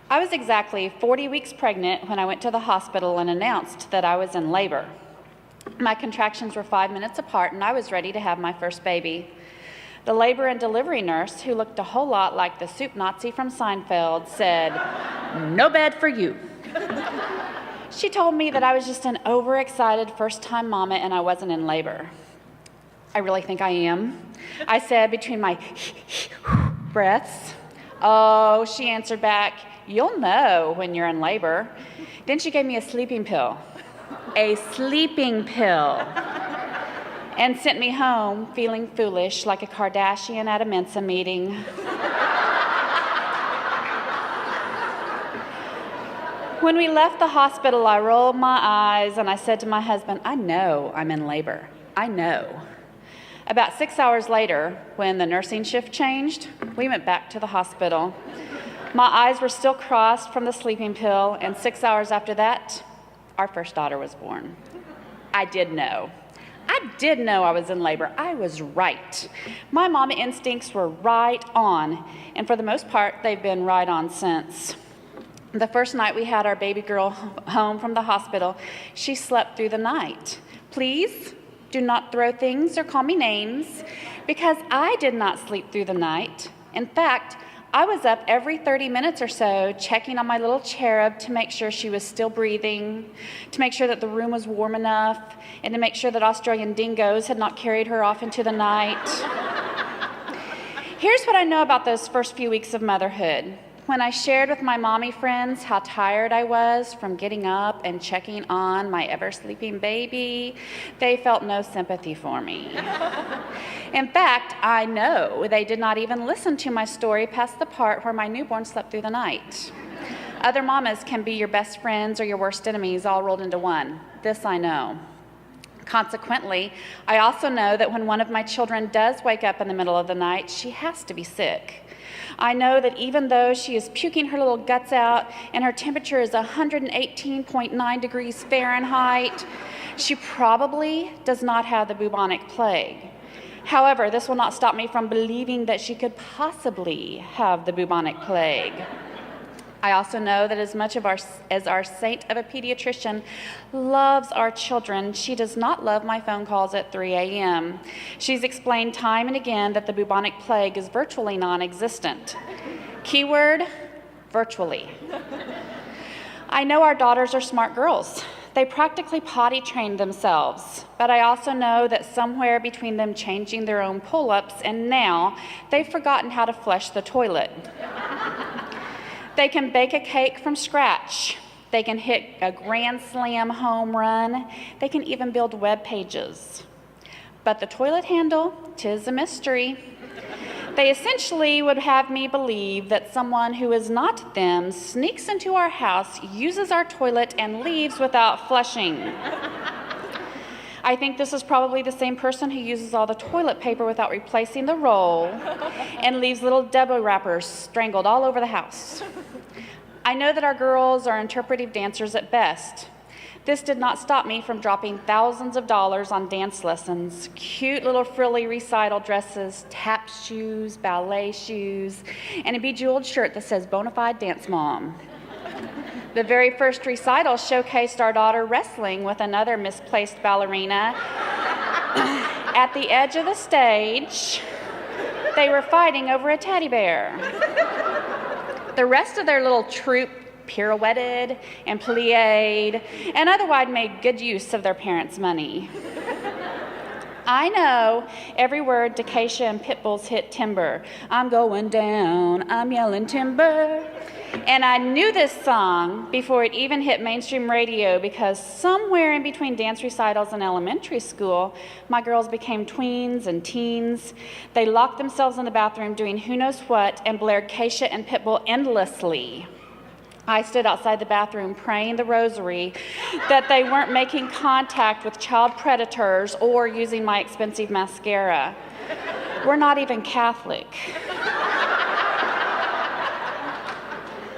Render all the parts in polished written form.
I was exactly 40 weeks pregnant when I went to the hospital and announced that I was in labor. My contractions were 5 minutes apart, and I was ready to have my first baby. The labor and delivery nurse, who looked a whole lot like the soup Nazi from Seinfeld, said, "No bed for you." She told me that I was just an overexcited first-time mama and I wasn't in labor. I really think I am, I said between my breaths. "Oh," she answered back, "you'll know when you're in labor." Then she gave me a sleeping pill. A sleeping pill. And sent me home feeling foolish like a Kardashian at a Mensa meeting. When we left the hospital, I rolled my eyes and I said to my husband, "I know I'm in labor. I know." About 6 hours later, when the nursing shift changed, we went back to the hospital. My eyes were still crossed from the sleeping pill, and 6 hours after that, our first daughter was born. I did know. I did know I was in labor. I was right. My mama instincts were right on, and for the most part, they've been right on since. The first night we had our baby girl home from the hospital, she slept through the night. Please do not throw things or call me names, because I did not sleep through the night. In fact, I was up every 30 minutes or so checking on my little cherub to make sure she was still breathing, to make sure that the room was warm enough, and to make sure that Australian dingoes had not carried her off into the night. Here's what I know about those first few weeks of motherhood. When I shared with my mommy friends how tired I was from getting up and checking on my ever-sleeping baby, they felt no sympathy for me. In fact, I know they did not even listen to my story past the part where my newborn slept through the night. Other mamas can be your best friends or your worst enemies all rolled into one. This I know. Consequently, I also know that when one of my children does wake up in the middle of the night, she has to be sick. I know that even though she is puking her little guts out and her temperature is 118.9 degrees Fahrenheit, she probably does not have the bubonic plague. However, this will not stop me from believing that she could possibly have the bubonic plague. I also know that as much as our saint of a pediatrician loves our children, she does not love my phone calls at 3 a.m. She's explained time and again that the bubonic plague is virtually non-existent. Keyword, virtually. I know our daughters are smart girls. They practically potty trained themselves, but I also know that somewhere between them changing their own pull-ups and now, they've forgotten how to flush the toilet. They can bake a cake from scratch. They can hit a grand slam home run. They can even build web pages. But the toilet handle, 'tis a mystery. They essentially would have me believe that someone who is not them sneaks into our house, uses our toilet, and leaves without flushing. I think this is probably the same person who uses all the toilet paper without replacing the roll and leaves little Debo wrappers strangled all over the house. I know that our girls are interpretive dancers at best. This did not stop me from dropping thousands of dollars on dance lessons, cute little frilly recital dresses, tap shoes, ballet shoes, and a bejeweled shirt that says Bonafide Dance Mom. The very first recital showcased our daughter wrestling with another misplaced ballerina. At the edge of the stage, they were fighting over a teddy bear. The rest of their little troupe pirouetted and plied and otherwise made good use of their parents' money. I know every word Dacacia and Pitbull's hit Timber. I'm going down, I'm yelling timber. And I knew this song before it even hit mainstream radio because somewhere in between dance recitals and elementary school, my girls became tweens and teens. They locked themselves in the bathroom doing who knows what and blared Dacacia and Pitbull endlessly. I stood outside the bathroom praying the rosary that they weren't making contact with child predators or using my expensive mascara. We're not even Catholic.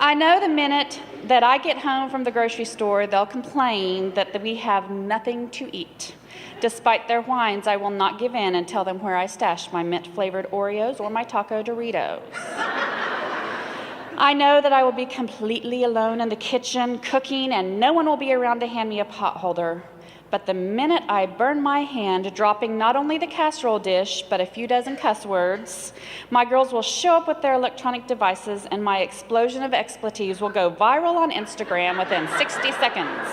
I know the minute that I get home from the grocery store, they'll complain that we have nothing to eat. Despite their whines, I will not give in and tell them where I stashed my mint-flavored Oreos or my taco Doritos. I know that I will be completely alone in the kitchen cooking and no one will be around to hand me a pot holder. But the minute I burn my hand dropping not only the casserole dish, but a few dozen cuss words, my girls will show up with their electronic devices and my explosion of expletives will go viral on Instagram within 60 seconds.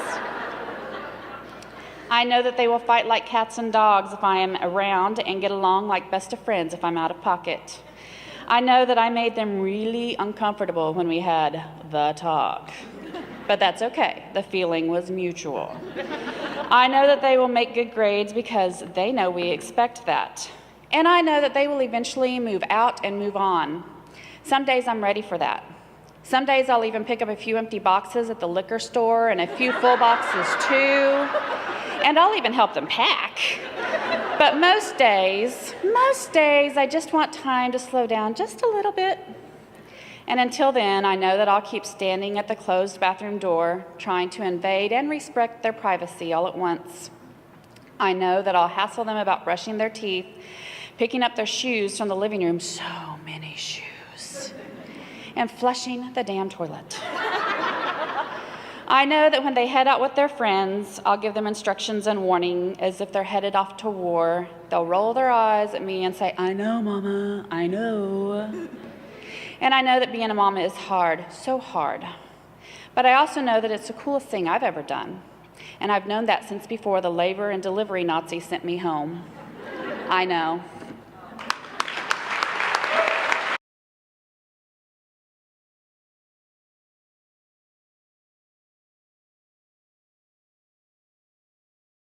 I know that they will fight like cats and dogs if I am around and get along like best of friends if I'm out of pocket. I know that I made them really uncomfortable when we had the talk. But that's okay. The feeling was mutual. I know that they will make good grades because they know we expect that. And I know that they will eventually move out and move on. Some days I'm ready for that. Some days I'll even pick up a few empty boxes at the liquor store and a few full boxes too. And I'll even help them pack. But most days, I just want time to slow down just a little bit. And until then, I know that I'll keep standing at the closed bathroom door, trying to invade and respect their privacy all at once. I know that I'll hassle them about brushing their teeth, picking up their shoes from the living room, so many shoes, and flushing the damn toilet. I know that when they head out with their friends, I'll give them instructions and warning as if they're headed off to war. They'll roll their eyes at me and say, "I know, Mama, I know." And I know that being a mama is hard, so hard. But I also know that it's the coolest thing I've ever done. And I've known that since before the labor and delivery Nazis sent me home. I know.